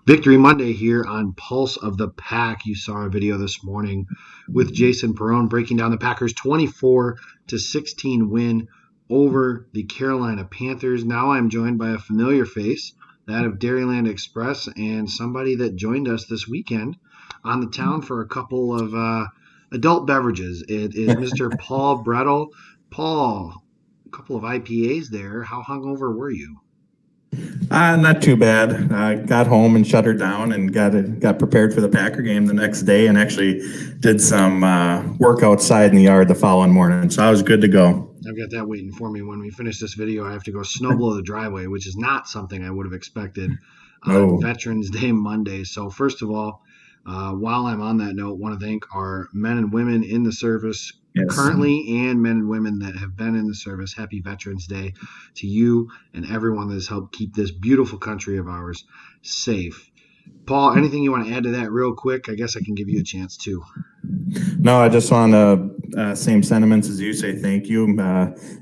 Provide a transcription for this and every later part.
Victory Monday here on Pulse of the Pack. You saw a video this morning with Jason Perone breaking down the Packers' 24-16 win over the Carolina Panthers. Now I'm joined by a familiar face, that of Dairyland Xpress, and somebody that joined us this weekend on the town for a couple of adult beverages. It is Mr. Paul Bretl. Paul, a couple of IPAs there. How hungover were you? Not too bad. I got home and shut her down and got prepared for the Packer game the next day, and actually did some work outside in the yard the following morning. So I was good to go. I've got that waiting for me. When we finish this video, I have to go snow blow the driveway, which is not something I would have expected on Veterans Day Monday. So first of all, while I'm on that note, want to thank our men and women in the service currently, and men and women that have been in the service. Happy Veterans Day to you and everyone that has helped keep this beautiful country of ours safe. Paul, anything you want to add to that real quick? I guess I can give you a chance too. No, I just want to, same sentiments as you, say thank you.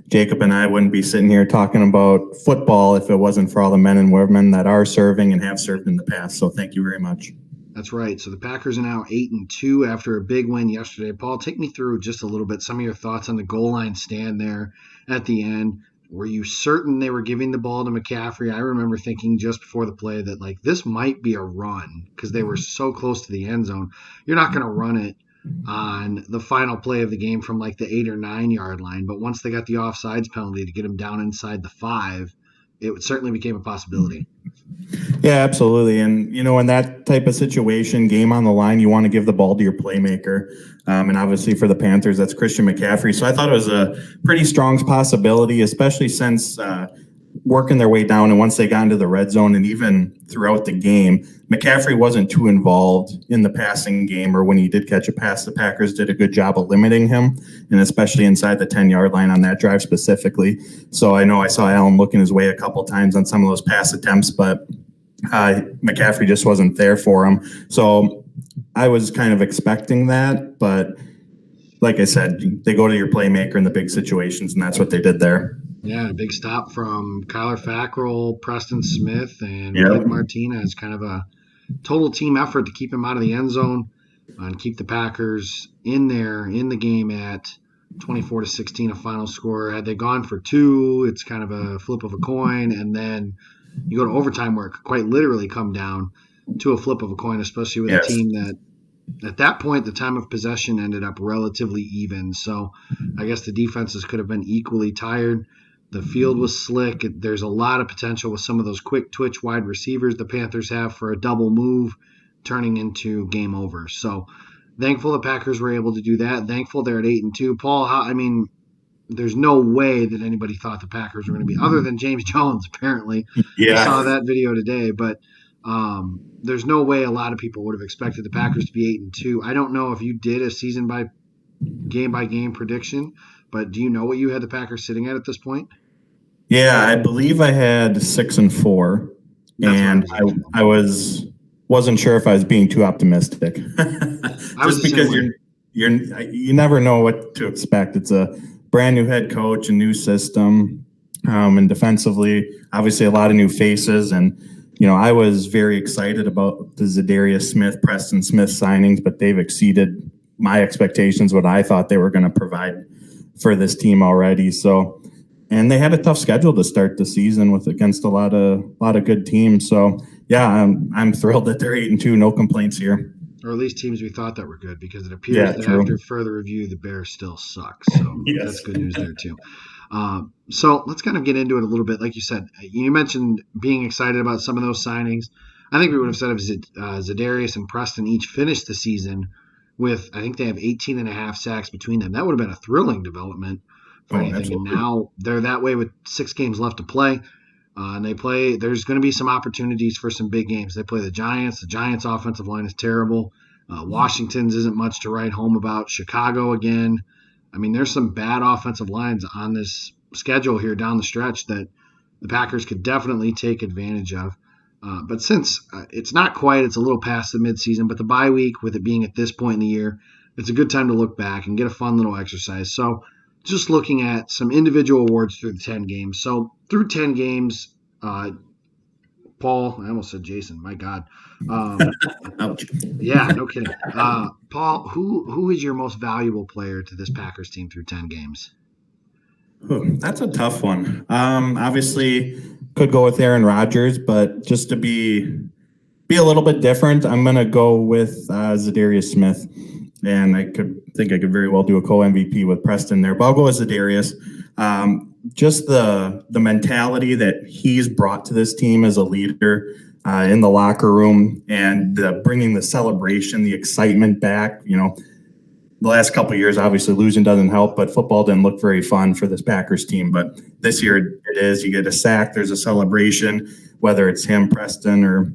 Jacob and I wouldn't be sitting here talking about football if it wasn't for all the men and women that are serving and have served in the past. So thank you very much. That's right. So the Packers are now 8-2 after a big win yesterday. Paul, take me through just a little bit some of your thoughts on the goal line stand there at the end. Were you certain they were giving the ball to McCaffrey? I remember thinking just before the play that, like, this might be a run because they were so close to the end zone. You're not going to run it on the final play of the game from like the 8 or 9 yard line. But once they got the offsides penalty to get them down inside the 5, it certainly became a possibility. Yeah, absolutely. And, you know, in that type of situation, game on the line, you want to give the ball to your playmaker. And obviously for the Panthers, that's Christian McCaffrey. So I thought it was a pretty strong possibility, especially since working their way down. And once they got into the red zone and even throughout the game, McCaffrey wasn't too involved in the passing game, or when he did catch a pass, the Packers did a good job of limiting him, and especially inside the 10-yard line on that drive specifically. So I know I saw Allen looking his way a couple times on some of those pass attempts, but McCaffrey just wasn't there for him. So I was kind of expecting that, but like I said, they go to your playmaker in the big situations, and that's what they did there. Yeah, a big stop from Kyler Fackrell, Preston Smith, and Mike Martinez. Kind of a total team effort to keep him out of the end zone and keep the Packers in there in the game at 24-16, a final score. Had they gone for 2, it's kind of a flip of a coin, and then you go to overtime where it could quite literally come down to a flip of a coin, especially with a team that at that point the time of possession ended up relatively even. So I guess the defenses could have been equally tired. The field was slick. There's a lot of potential with some of those quick twitch wide receivers the Panthers have for a double move turning into game over. So thankful the Packers were able to do that. Thankful they're at 8-2. Paul, there's no way that anybody thought the Packers were going to be, other than James Jones, apparently. Yeah. I saw that video today, but there's no way a lot of people would have expected the Packers to be 8-2. I don't know if you did a season by game prediction, but do you know what you had the Packers sitting at this point? Yeah, I believe I had 6-4, and I wasn't sure if I was being too optimistic. Just because you never know what to expect. It's a brand new head coach, a new system, and defensively, obviously a lot of new faces. And you know, I was very excited about the Zadarius Smith, Preston Smith signings, but they've exceeded my expectations, what I thought they were going to provide for this team already. So. And they had a tough schedule to start the season against a lot of good teams. So yeah, I'm thrilled that they're 8-2. No complaints here. Or at least teams we thought that were good, because it appears that after further review, the Bears still suck. So that's good news there too. So let's kind of get into it a little bit. Like you said, you mentioned being excited about some of those signings. I think we would have said if Zadarius and Preston each finished the season with, I think they have 18.5 sacks between them. That would have been a thrilling development. Anything. And now they're that way with 6 games left to play. And there's going to be some opportunities for some big games. They play the Giants. The Giants' offensive line is terrible. Washington's isn't much to write home about. Chicago again. I mean, there's some bad offensive lines on this schedule here down the stretch that the Packers could definitely take advantage of. But since it's not quite, it's a little past the midseason, but the bye week, with it being at this point in the year, it's a good time to look back and get a fun little exercise. So just looking at some individual awards through the 10 games. So through 10 games, Paul, I almost said Jason. My God. Ouch. Yeah, no kidding. Paul, who is your most valuable player to this Packers team through 10 games? That's a tough one. Obviously, could go with Aaron Rodgers, but just to be a little bit different, I'm going to go with Zadarius Smith. And I could very well do a co-MVP with Preston there, but I'll go with Zadarius. Just the mentality that he's brought to this team as a leader in the locker room, and bringing the celebration, the excitement back. The last couple of years, obviously losing doesn't help, but football didn't look very fun for this Packers team. But this year it is. You get a sack, there's a celebration, whether it's him, Preston, or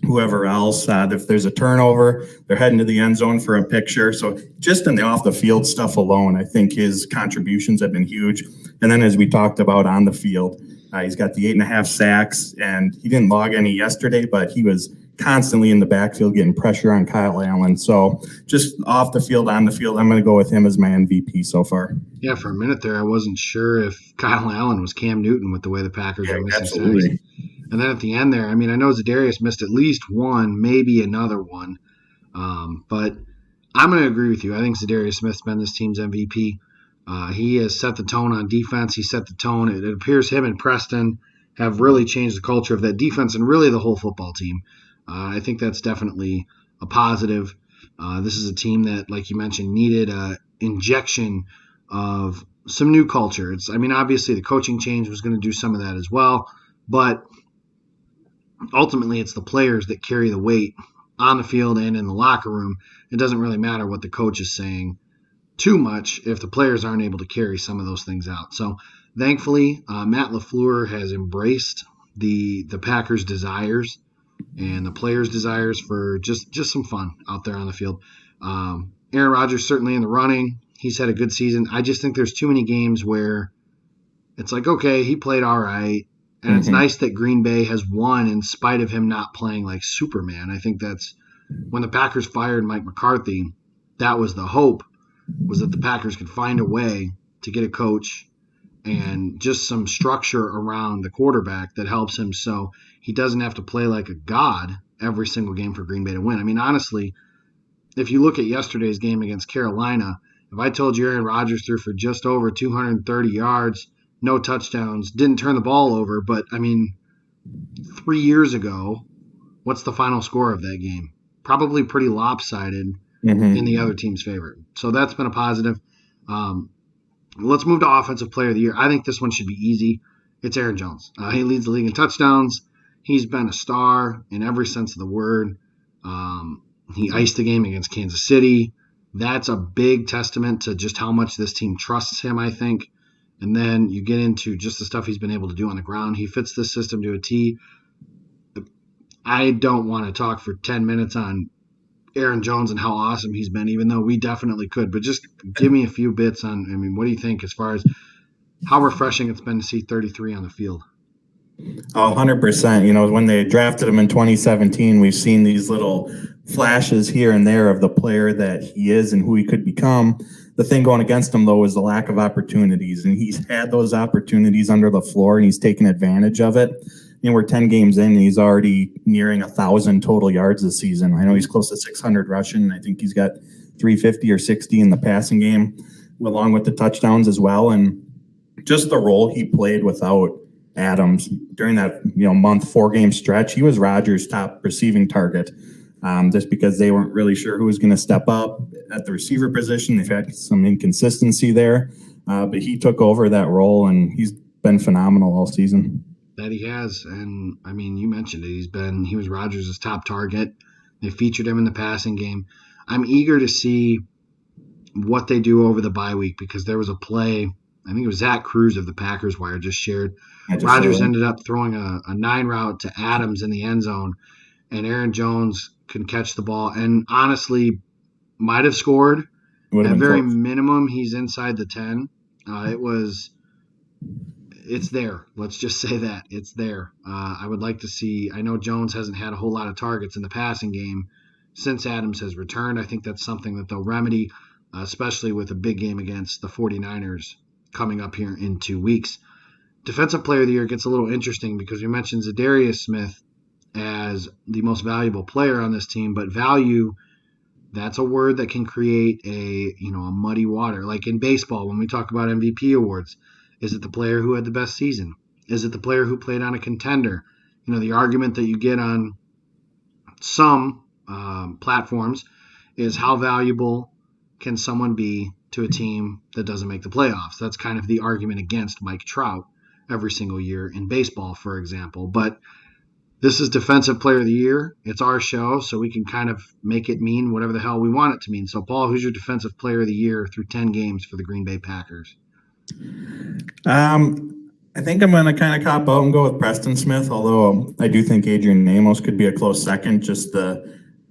whoever else. If there's a turnover, they're heading to the end zone for a picture. So just in the off the field stuff alone, I think his contributions have been huge. And then as we talked about on the field, he's got the 8.5 sacks, and he didn't log any yesterday, but he was constantly in the backfield getting pressure on Kyle Allen. So just off the field, on the field, I'm going to go with him as my MVP so far. Yeah, for a minute there, I wasn't sure if Kyle Allen was Cam Newton with the way the Packers are missing sacks. And then at the end there, I know Zadarius missed at least one, maybe another one. But I'm going to agree with you. I think Zadarius Smith's been this team's MVP. He has set the tone on defense. He set the tone. It appears him and Preston have really changed the culture of that defense and really the whole football team. I think that's definitely a positive. This is a team that, like you mentioned, needed an injection of some new culture. Obviously the coaching change was going to do some of that as well, but ultimately it's the players that carry the weight on the field and in the locker room. It doesn't really matter what the coach is saying too much if the players aren't able to carry some of those things out. So thankfully, Matt LaFleur has embraced the Packers' desires and the players' desires for just some fun out there on the field. Aaron Rodgers certainly in the running. He's had a good season. I just think there's too many games where it's like, okay, he played all right. And it's nice that Green Bay has won in spite of him not playing like Superman. I think that's when the Packers fired Mike McCarthy, that was the hope, was that the Packers could find a way to get a coach and just some structure around the quarterback that helps him so he doesn't have to play like a god every single game for Green Bay to win. Honestly, if you look at yesterday's game against Carolina, if I told you Aaron Rodgers threw for just over 230 yards, no touchdowns, didn't turn the ball over, but 3 years ago, what's the final score of that game? Probably pretty lopsided in the other team's favor. So that's been a positive. Let's move to Offensive Player of the Year. I think this one should be easy. It's Aaron Jones. He leads the league in touchdowns. He's been a star in every sense of the word. He iced the game against Kansas City. That's a big testament to just how much this team trusts him, I think. And then you get into just the stuff he's been able to do on the ground. He fits this system to a T. I don't want to talk for 10 minutes on Aaron Jones and how awesome he's been, even though we definitely could. But just give me a few bits on, what do you think as far as how refreshing it's been to see 33 on the field? 100%. When they drafted him in 2017, we've seen these little flashes here and there of the player that he is and who he could become. The thing going against him, though, is the lack of opportunities. And he's had those opportunities under the floor, and he's taken advantage of it. We're 10 games in, and he's already nearing 1,000 total yards this season. I know he's close to 600 rushing. I think he's got 350 or 60 in the passing game, along with the touchdowns as well. And just the role he played without Adams during that month 4-game stretch, he was Rodgers' top receiving target. Just because they weren't really sure who was going to step up at the receiver position. They've had some inconsistency there, but he took over that role, and he's been phenomenal all season. That he has, and you mentioned it. He was Rodgers' top target. They featured him in the passing game. I'm eager to see what they do over the bye week because there was a play. I think it was Zach Cruz of the Packers Wire just shared. Rodgers ended up throwing a 9 route to Adams in the end zone, and Aaron Jones could catch the ball and honestly might have scored. At very minimum, he's inside the 10. It's there. Let's just say that. It's there. I would like to see – I know Jones hasn't had a whole lot of targets in the passing game since Adams has returned. I think that's something that they'll remedy, especially with a big game against the 49ers coming up here in 2 weeks. Defensive Player of the Year gets a little interesting because we mentioned Zadarius Smith as the most valuable player on this team, but value, that's a word that can create a muddy water. Like in baseball, when we talk about MVP awards, is it the player who had the best season? Is it the player who played on a contender? The argument that you get on some platforms is how valuable can someone be to a team that doesn't make the playoffs? That's kind of the argument against Mike Trout every single year in baseball, for example. But this is Defensive Player of the Year. It's our show, so we can kind of make it mean whatever the hell we want it to mean. So, Paul, who's your Defensive Player of the Year through 10 games for the Green Bay Packers? I think I'm going to kind of cop out and go with Preston Smith, although I do think Adrian Amos could be a close second, just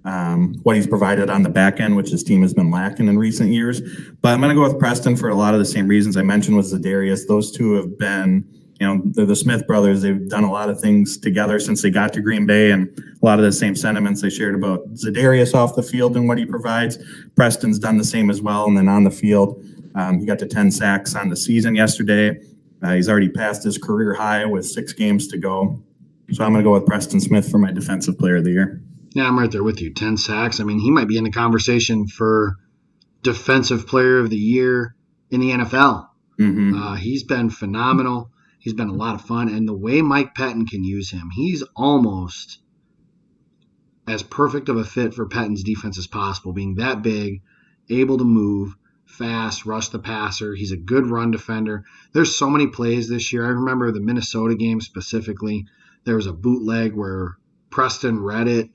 what he's provided on the back end, which his team has been lacking in recent years. But I'm going to go with Preston for a lot of the same reasons I mentioned with Zadarius. Those two have been, they're the Smith brothers. They've done a lot of things together since they got to Green Bay, and a lot of the same sentiments they shared about Zadarius off the field and what he provides. Preston's done the same as well, and then on the field, he got to 10 sacks on the season yesterday. He's already passed his career high with 6 games to go. So I'm going to go with Preston Smith for my Defensive Player of the Year. Yeah, I'm right there with you. 10 sacks. I mean, he might be in the conversation for Defensive Player of the Year in the NFL. Mm-hmm. He's been phenomenal. He's been a lot of fun. And the way Mike Pettin can use him, he's almost as perfect of a fit for Pettin's defense as possible, being that big, able to move, fast, rush the passer. He's a good run defender. There's so many plays this year. I remember the Minnesota game specifically. There was a bootleg where Preston read it,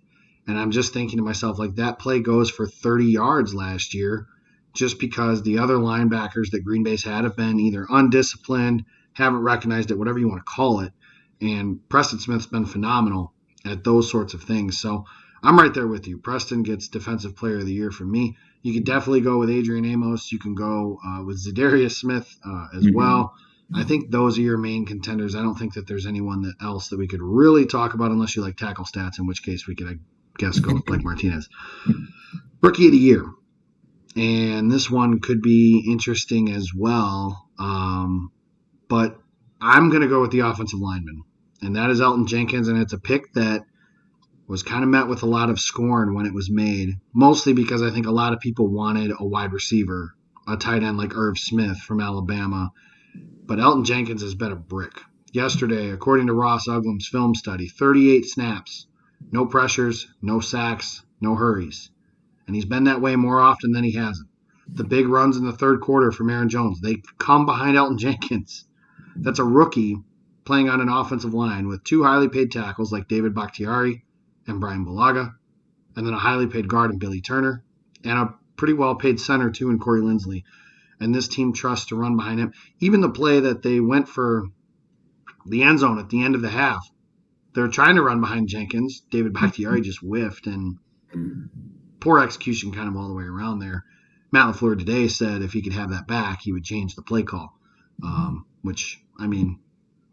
and I'm just thinking to myself, like, that play goes for 30 yards last year just because the other linebackers that Green Bay's had have been either undisciplined, haven't recognized it, whatever you want to call it. And Preston Smith's been phenomenal at those sorts of things. So I'm right there with you. Preston gets Defensive Player of the Year from me. You could definitely go with Adrian Amos. You can go with Zadarius Smith as well. I think those are your main contenders. I don't think that there's anyone else that we could really talk about unless you like tackle stats, in which case we could, I guess, go with Blake Martinez. Rookie of the Year. And this one could be interesting as well. But I'm going to go with the offensive lineman. And that is Elgton Jenkins. And it's a pick that was kind of met with a lot of scorn when it was made, mostly because I think a lot of people wanted a wide receiver, a tight end like Irv Smith from Alabama. But Elgton Jenkins has been a brick. Yesterday, according to Ross Uglam's film study, 38 snaps, no pressures, no sacks, no hurries. And he's been that way more often than he hasn't. The big runs in the third quarter from Aaron Jones, they come behind Elgton Jenkins. That's a rookie playing on an offensive line with 2 highly paid tackles like David Bakhtiari and Brian Bulaga, and then a highly paid guard in Billy Turner, and a pretty well-paid center, too, in Corey Linsley. And this team trusts to run behind him. Even the play that they went for the end zone at the end of the half, they're trying to run behind Jenkins. David Bakhtiari just whiffed, and poor execution kind of all the way around there. Matt LaFleur today said if he could have that back, he would change the play call, which, I mean,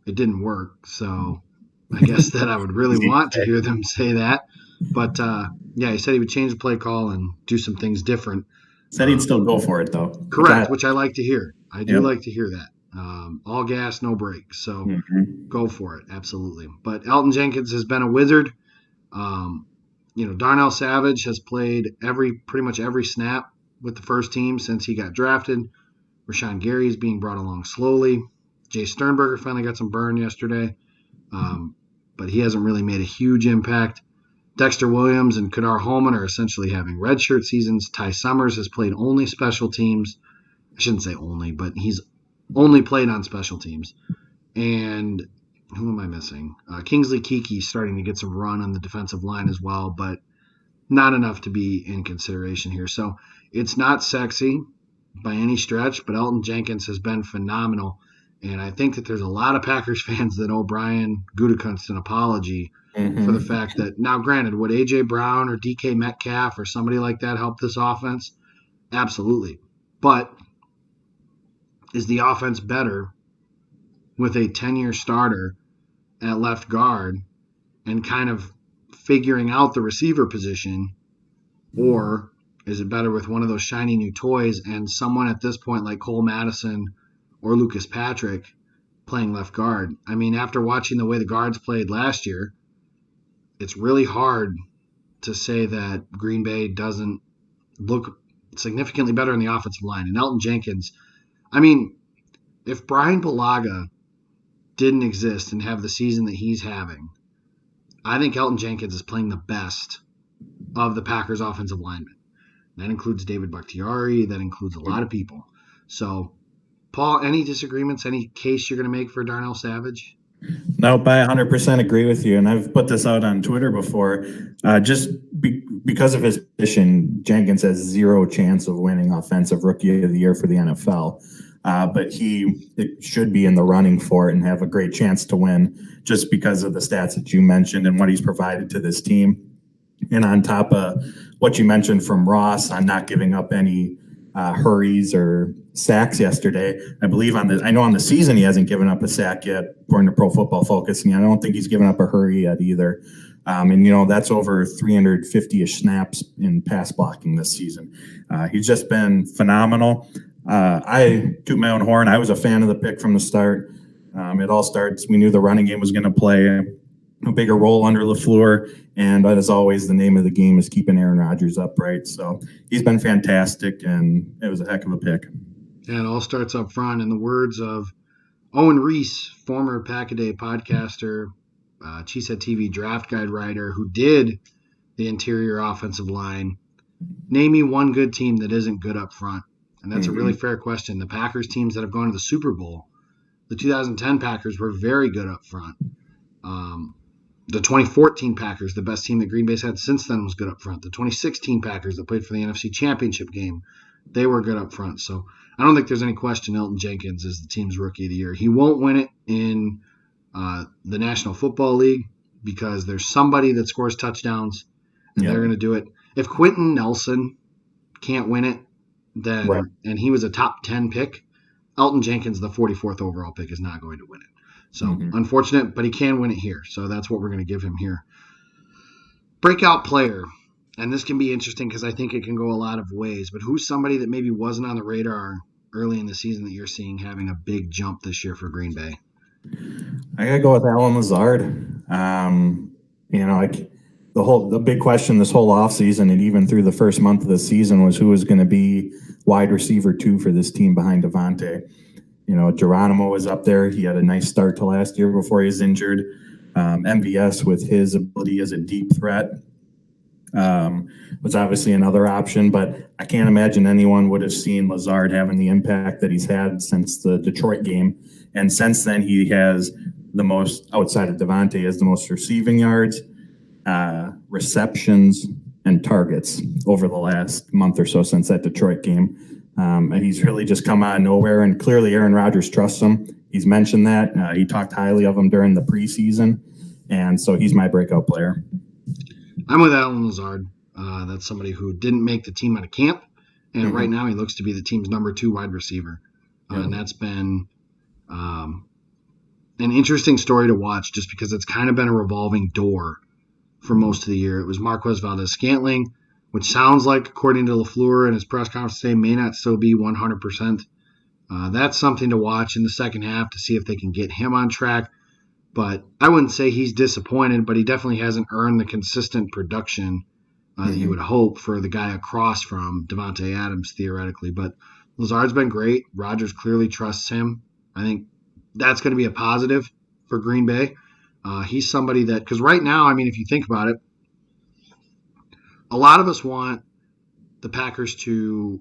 it didn't work, so I guess that I would really want to hear them say that. But, yeah, he said he would change the play call and do some things different. Said he'd still go for it, though. Correct, which I like to hear. I do like to hear that. All gas, no brakes. So go for it, absolutely. But Elgton Jenkins has been a wizard. Darnell Savage has played pretty much every snap with the first team since he got drafted. Rashawn Gary is being brought along slowly. Jay Sternberger finally got some burn yesterday. But he hasn't really made a huge impact. Dexter Williams and Kadar Holman are essentially having redshirt seasons. Ty Summers has played only special teams. I shouldn't say only, but he's only played on special teams. And who am I missing? Kingsley Kiki starting to get some run on the defensive line as well, but not enough to be in consideration here. So it's not sexy by any stretch, but Elgton Jenkins has been phenomenal. And I think that there's a lot of Packers fans that owe Brian Gutekunst an apology for the fact that, now granted, would A.J. Brown or DK Metcalf or somebody like that help this offense? Absolutely. But is the offense better with a 10-year starter at left guard and kind of figuring out the receiver position, or is it better with one of those shiny new toys and someone at this point like Cole Madison or Lucas Patrick playing left guard? I mean, after watching the way the guards played last year, it's really hard to say that Green Bay doesn't look significantly better in the offensive line. And Elton Jenkins, I mean, if Brian Bulaga didn't exist and have the season that he's having, I think Elton Jenkins is playing the best of the Packers offensive linemen. That includes David Bakhtiari. That includes a lot of people. So, Paul, any disagreements, any case you're going to make for Darnell Savage? Nope, I 100% agree with you. And I've put this out on Twitter before. Because of his position, Jenkins has zero chance of winning Offensive Rookie of the Year for the NFL. But he should be in the running for it and have a great chance to win just because of the stats that you mentioned and what he's provided to this team. And on top of what you mentioned from Ross on not giving up any hurries or sacks yesterday, I know on the season he hasn't given up a sack yet, according to Pro Football Focus, and I don't think he's given up a hurry yet either. And that's over 350-ish snaps in pass blocking this season. He's just been phenomenal. I toot my own horn. I was a fan of the pick from the start. It all starts. We knew the running game was going to play a bigger role under LaFleur, and as always, the name of the game is keeping Aaron Rodgers upright. So he's been fantastic, and it was a heck of a pick. Yeah, it all starts up front. In the words of Owen Reese, former Pack-A-Day podcaster, Cheesehead TV draft guide writer who did the interior offensive line, name me one good team that isn't good up front. And that's a really fair question. The Packers teams that have gone to the Super Bowl, the 2010 Packers were very good up front. The 2014 Packers, the best team that Green Bay's had since then, was good up front. The 2016 Packers that played for the NFC Championship game, they were good up front. So I don't think there's any question Elton Jenkins is the team's Rookie of the Year. He won't win it in the National Football League because there's somebody that scores touchdowns, and they're going to do it. If Quentin Nelson can't win it, then and he was a top 10 pick, Elton Jenkins, the 44th overall pick, is not going to win it. So unfortunate, but he can win it here. So that's what we're going to give him here. Breakout player. And this can be interesting because I think it can go a lot of ways. But who's somebody that maybe wasn't on the radar early in the season that you're seeing having a big jump this year for Green Bay? I got to go with Allen Lazard. The big question this whole offseason and even through the first month of the season was who was going to be wide receiver 2 for this team behind Devontae. Geronimo was up there. He had a nice start to last year before he was injured. MVS, with his ability as a deep threat, was obviously another option, but I can't imagine anyone would have seen Lazard having the impact that he's had since the Detroit game. And since then, he has the most, outside of Devontae, has the most receiving yards, receptions, and targets over the last month or so since that Detroit game. And he's really just come out of nowhere, and clearly Aaron Rodgers trusts him. He's mentioned that. He talked highly of him during the preseason, and so he's my breakout player. I'm with Allen Lazard. That's somebody who didn't make the team out of camp, and right now he looks to be the team's number 2 wide receiver. And that's been an interesting story to watch just because it's kind of been a revolving door for most of the year. It was Marquez Valdes-Scantling, which sounds like, according to LaFleur in his press conference today, may not still be 100%. That's something to watch in the second half to see if they can get him on track. But I wouldn't say he's disappointed, but he definitely hasn't earned the consistent production that you would hope for the guy across from Devontae Adams, theoretically. But Lazard's been great. Rodgers clearly trusts him. I think that's going to be a positive for Green Bay. He's somebody that, because right now, I mean, if you think about it, a lot of us want the Packers to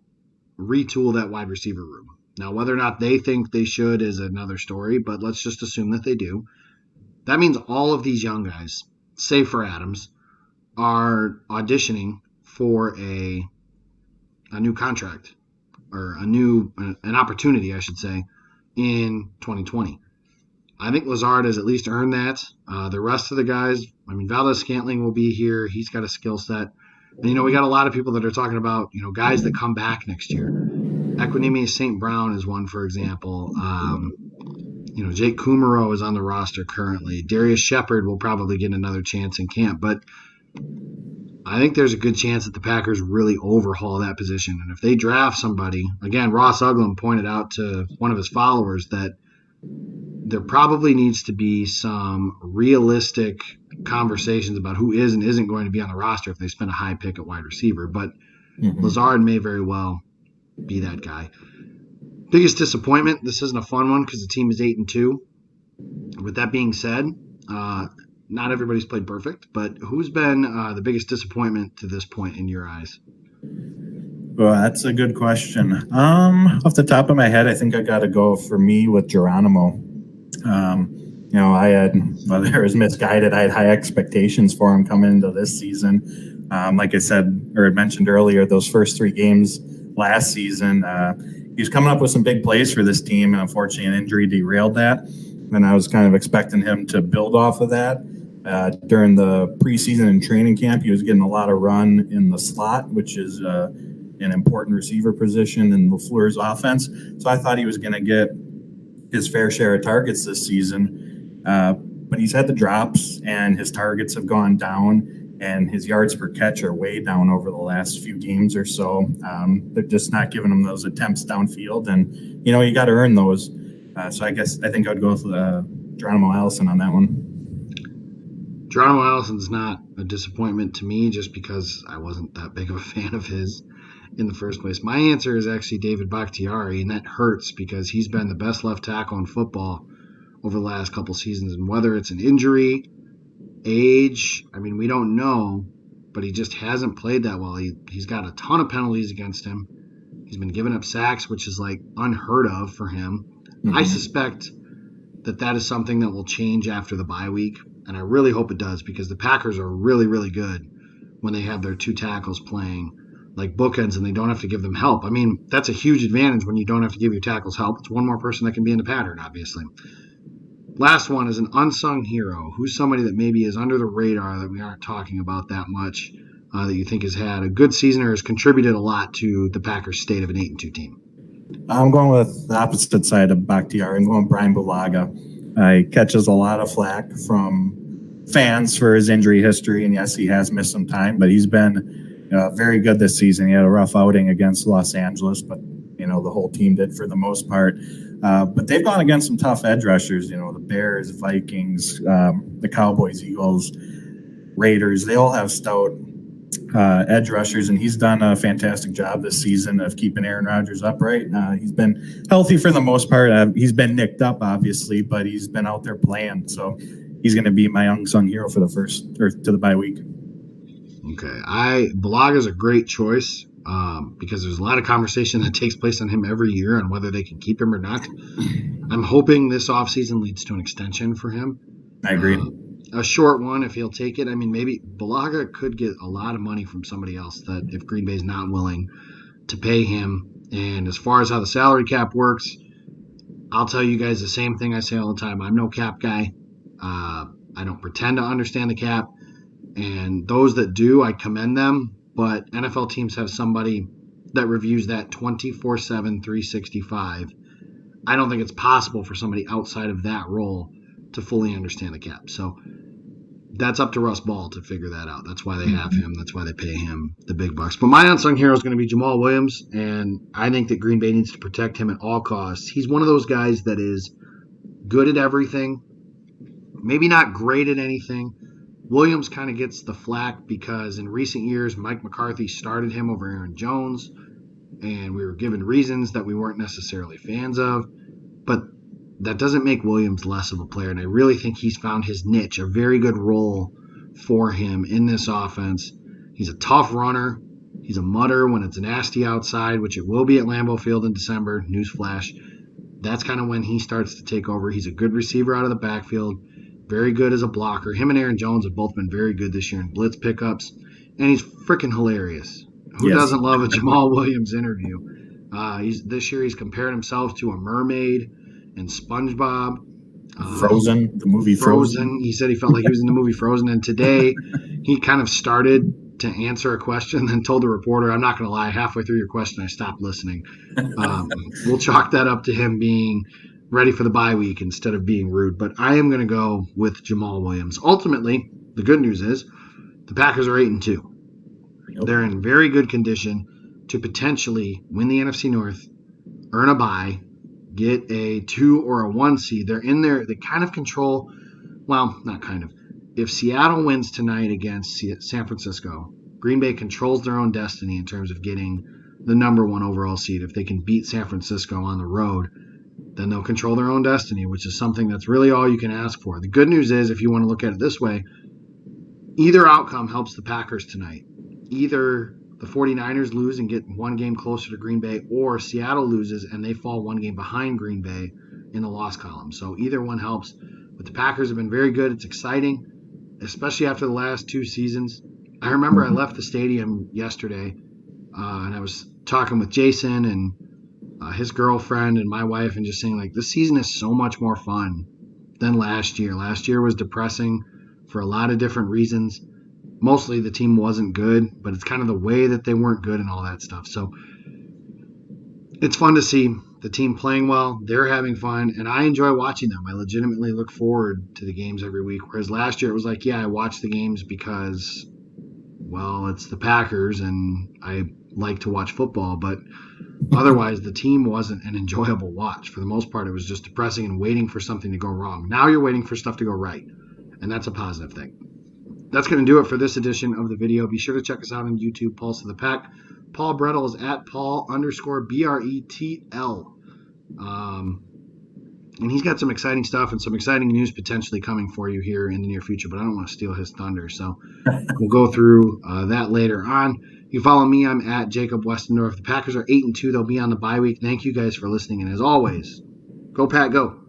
retool that wide receiver room. Now, whether or not they think they should is another story, but let's just assume that they do. That means all of these young guys, save for Adams, are auditioning for a new contract or an opportunity, I should say, in 2020. I think Lazard has at least earned that. The rest of the guys, I mean, Valdes-Scantling will be here. He's got a skill set. And, we got a lot of people that are talking about, guys that come back next year. Equinemius St. Brown is one, for example. Jake Kumaro is on the roster currently. Darius Shepard will probably get another chance in camp. But I think there's a good chance that the Packers really overhaul that position. And if they draft somebody, again, Ross Uglum pointed out to one of his followers that there probably needs to be some realistic conversations about who is and isn't going to be on the roster if they spend a high pick at wide receiver. But Lazard may very well be that guy. Biggest disappointment. This isn't a fun one because the team is 8-2. With that being said, not everybody's played perfect, but who's been the biggest disappointment to this point in your eyes? Well, that's a good question. Off the top of my head, I think I got to go for me with Geronimo. I had, whether it was misguided, I had high expectations for him coming into this season. Like I said, or mentioned earlier, those first 3 games last season, he was coming up with some big plays for this team, and unfortunately an injury derailed that. And I was kind of expecting him to build off of that. During the preseason and training camp, he was getting a lot of run in the slot, which is an important receiver position in LaFleur's offense. So I thought he was going to get his fair share of targets this season. But he's had the drops, and his targets have gone down, and his yards per catch are way down over the last few games or so. They're just not giving him those attempts downfield, and you got to earn those. So I think I'd go with Geronimo Allison on that one. Geronimo Allison's not a disappointment to me just because I wasn't that big of a fan of his in the first place. My answer is actually David Bakhtiari, and that hurts because he's been the best left tackle in football over the last couple seasons. And whether it's an injury, age, we don't know, but he just hasn't played that well. He's got a ton of penalties against him. He's been giving up sacks, which is like unheard of for him. I suspect that is something that will change after the bye week, and I really hope it does because the Packers are really, really good when they have their 2 tackles playing like bookends and they don't have to give them help. That's a huge advantage when you don't have to give your tackles help. It's one more person that can be in the pattern, obviously. Last one is an unsung hero. Who's somebody that maybe is under the radar that we aren't talking about that much, that you think has had a good season or has contributed a lot to the Packers' state of an 8-2 team? I'm going with the opposite side of Bakhtiari. I'm going Brian Bulaga. He catches a lot of flack from fans for his injury history, and yes, he has missed some time, but he's been very good this season. He had a rough outing against Los Angeles, but the whole team did for the most part. But they've gone against some tough edge rushers, the Bears, Vikings, the Cowboys, Eagles, Raiders. They all have stout edge rushers, and he's done a fantastic job this season of keeping Aaron Rodgers upright. He's been healthy for the most part. He's been nicked up, obviously, but he's been out there playing. So he's going to be my unsung hero for to the bye week. Okay, Bulaga's a great choice because there's a lot of conversation that takes place on him every year on whether they can keep him or not. I'm hoping this offseason leads to an extension for him. I agree. A short one if he'll take it. Maybe Bulaga could get a lot of money from somebody else that if Green Bay's not willing to pay him. And as far as how the salary cap works, I'll tell you guys the same thing I say all the time. I'm no cap guy. I don't pretend to understand the cap. And those that do, I commend them. But NFL teams have somebody that reviews that 24/7, 365. I don't think it's possible for somebody outside of that role to fully understand the cap. So that's up to Russ Ball to figure that out. That's why they have him. That's why they pay him the big bucks. But my unsung hero is going to be Jamal Williams, and I think that Green Bay needs to protect him at all costs. He's one of those guys that is good at everything, maybe not great at anything. Williams kind of gets the flack because in recent years, Mike McCarthy started him over Aaron Jones, and we were given reasons that we weren't necessarily fans of. But that doesn't make Williams less of a player, and I really think he's found his niche, a very good role for him in this offense. He's a tough runner. He's a mutter when it's nasty outside, which it will be at Lambeau Field in December. Newsflash. That's kind of when he starts to take over. He's a good receiver out of the backfield, very good as a blocker. Him and Aaron Jones have both been very good this year in blitz pickups, and he's freaking hilarious. Who doesn't love a Jamal Williams interview? This year he's compared himself to a mermaid and SpongeBob. Frozen, the movie Frozen. He said he felt like he was in the movie Frozen, and today he kind of started to answer a question, then told the reporter, I'm not going to lie, halfway through your question I stopped listening. We'll chalk that up to him being ready for the bye week instead of being rude, but I am going to go with Jamal Williams. Ultimately, the good news is the Packers are 8-2. Yep. They're in very good condition to potentially win the NFC North, earn a bye, get a 2 or a 1 seed. They're in there. They kind of control, well, not kind of. if Seattle wins tonight against San Francisco, Green Bay controls their own destiny in terms of getting the number 1 overall seed. If they can beat San Francisco on the road, then they'll control their own destiny, which is something that's really all you can ask for. The good news is, if you want to look at it this way, either outcome helps the Packers tonight. Either the 49ers lose and get 1 game closer to Green Bay, or Seattle loses and they fall 1 game behind Green Bay in the loss column. So either one helps. But the Packers have been very good. It's exciting, especially after the last 2 seasons. I remember I left the stadium yesterday, and I was talking with Jason and his girlfriend and my wife, and just saying, like, this season is so much more fun than last year. Last year was depressing for a lot of different reasons. Mostly the team wasn't good, but it's kind of the way that they weren't good and all that stuff. So it's fun to see the team playing well. They're having fun, and I enjoy watching them. I legitimately look forward to the games every week, whereas last year it was like, yeah, I watch the games because, well, it's the Packers and I like to watch football, but otherwise the team wasn't an enjoyable watch. For the most part, it was just depressing and waiting for something to go wrong. Now you're waiting for stuff to go right, and that's a positive thing. That's going to do it for this edition of the video. Be sure to check us out on YouTube, Pulse of the Pack. Paul Bretl is at Paul_BRETL. And he's got some exciting stuff and some exciting news potentially coming for you here in the near future, but I don't want to steal his thunder, so we'll go through that later on. You can follow me. I'm at Jacob Westendorf. The Packers are 8-2. They'll be on the bye week. Thank you guys for listening, and as always, go Pack, go.